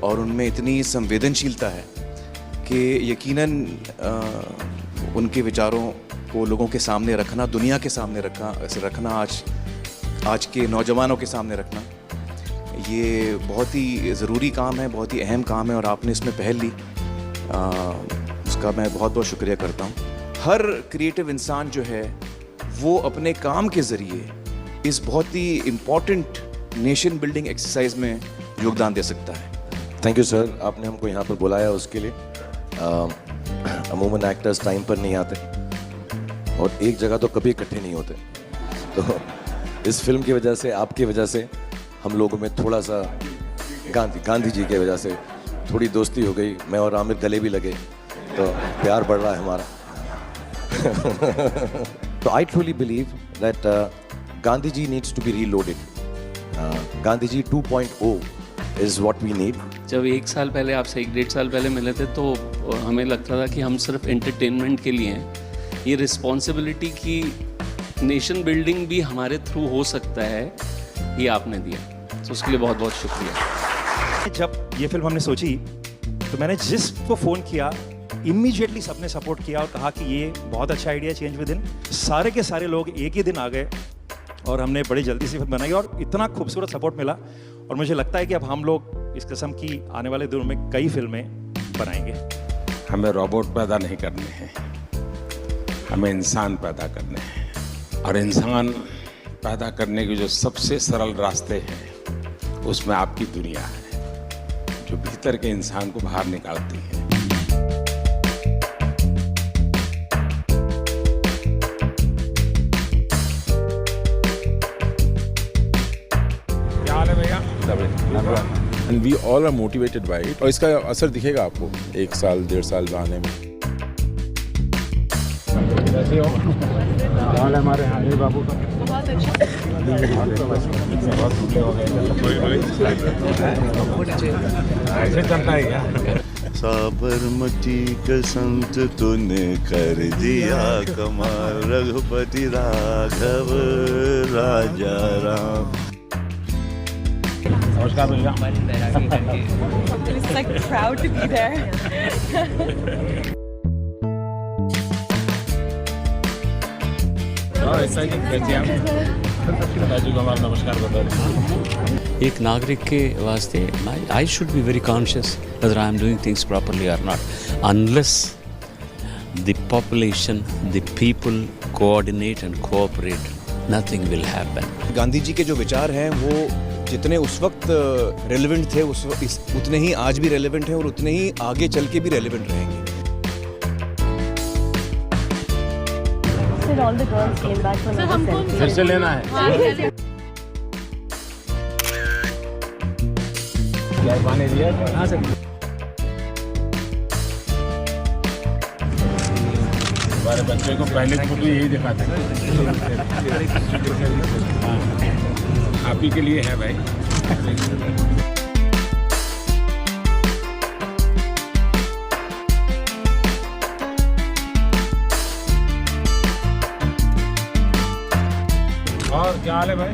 और उनमें इतनी संवेदनशीलता है कि यकीनन उनके विचारों को लोगों के सामने रखना, दुनिया के सामने रखना, आज के नौजवानों के सामने रखना, ये बहुत ही ज़रूरी काम है, बहुत ही अहम काम है और आपने इसमें पहल ली, उसका मैं बहुत बहुत शुक्रिया करता हूँ। हर क्रिएटिव इंसान जो है वो अपने काम के ज़रिए इस बहुत ही इम्पॉर्टेंट नेशन बिल्डिंग एक्सरसाइज में योगदान दे सकता है। थैंक यू सर, आपने हमको यहाँ पर बुलाया उसके लिए। अमूमन एक्टर्स टाइम पर नहीं आते और एक जगह तो कभी इकट्ठे नहीं होते, तो इस फिल्म की वजह से, आपकी वजह से हम लोगों में थोड़ा सा गांधी जी की वजह से थोड़ी दोस्ती हो गई, मैं और आमिर गले भी लगे, तो प्यार बढ़ रहा है हमारा। तो I truly believe that Gandhi ji needs to be reloaded. Gandhi ji 2.0 is what we need. जब 1 साल पहले आपसे 1-1.5 साल पहले मिले थे तो हमें लगता था कि हम सिर्फ एंटरटेनमेंट के लिए हैं। ये रिस्पॉन्सिबिलिटी की नेशन बिल्डिंग भी हमारे थ्रू हो सकता है, ये आपने दिया, तो उसके लिए बहुत बहुत शुक्रिया। जब ये फिल्म हमने सोची तो मैंने जिसको फ़ोन किया इमीडिएटली सबने सपोर्ट किया और कहा कि ये बहुत अच्छा आइडिया, चेंज विद इन। सारे के सारे लोग एक ही दिन आ गए और हमने बड़ी जल्दी से फिल्म बनाई और इतना खूबसूरत सपोर्ट मिला। और मुझे लगता है कि अब हम लोग इस किस्म की आने वाले दिनों में कई फिल्में बनाएंगे। हमें रोबोट पैदा नहीं करने हैं, हमें इंसान पैदा करने हैं, और इंसान पैदा करने के जो सबसे सरल रास्ते हैं उसमें आपकी दुनिया है, जो भीतर के इंसान को बाहर निकालती है। And we all are motivated by it. और इसका असर दिखेगा आपको 1 साल 1.5 साल आने में। कैसे हो? हाल हमारे हानि बाबू का बहुत अच्छा। बहुत खुले हो गए। ऐसे चलता है क्या? साबरमती का संत तूने कर दिया कमाल, रघुपति राघव राजा राम। नमस्कार भैया। It's like proud to be there. नमस्कार बता। एक नागरिक के वास्ते I should be very conscious whether I am doing things properly or not. Unless the population, the people coordinate and cooperate, nothing will happen. Gandhi ji के जो विचार हैं वो जितने उस वक्त रेलेवेंट थे उतने ही आज भी रेलेवेंट हैं और उतने ही आगे चल के भी रेलेवेंट रहेंगे। All the girls came back from the selfie. फिर से लेना है। क्या पानी दिया? हाँ सर। हमारे बच्चे को पहले फोटो यही दिखाते हैं। आप ही के लिए है भाई। और क्या हाल है भाई?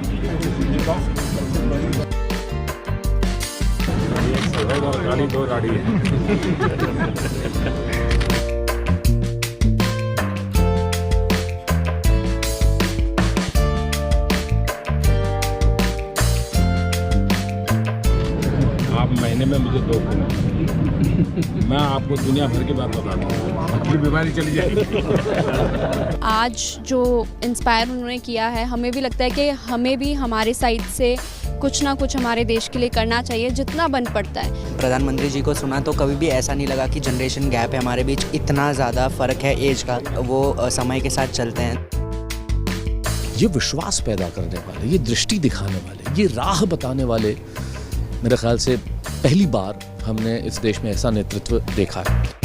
गाड़ी 2 गाड़ी है। आप महीने में मुझे 2 फोन, मैं आपको दुनिया भर की बात बताता हूँ, अपनी बीमारी चली जाएगी। आज जो इंस्पायर उन्होंने किया है, हमें भी लगता है कि हमें भी हमारे साइड से कुछ ना कुछ हमारे देश के लिए करना चाहिए, जितना बन पड़ता है। प्रधानमंत्री जी को सुना तो कभी भी ऐसा नहीं लगा कि जनरेशन गैप है हमारे बीच, इतना ज़्यादा फ़र्क है एज का, वो समय के साथ चलते हैं। ये विश्वास पैदा करने वाले, ये दृष्टि दिखाने वाले, ये राह बताने वाले, मेरे ख्याल से पहली बार हमने इस देश में ऐसा नेतृत्व देखा है।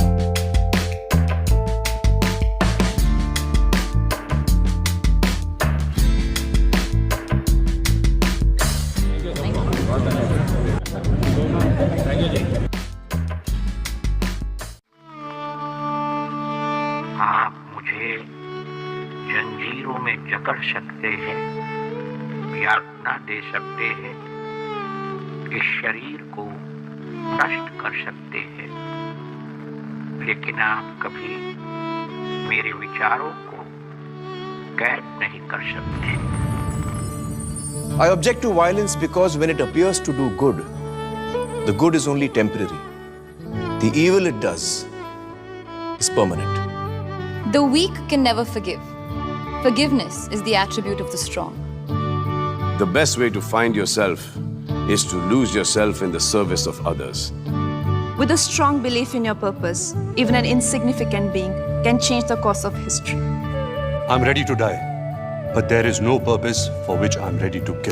आप मुझे जंजीरों में जकड़ सकते हैं, यातना दे सकते हैं, इस शरीर को भ्रष्ट कर सकते हैं, लेकिन आप कभी मेरे विचारों को कैद नहीं कर सकते। I object to violence because when it appears to do good, the good is only temporary. The evil it does is permanent. The weak can never forgive. Forgiveness is the attribute of the strong. The best way to find yourself is to lose yourself in the service of others. With a strong belief in your purpose, even an insignificant being can change the course of history. I'm ready to die, but there is no purpose for which I'm ready to kill.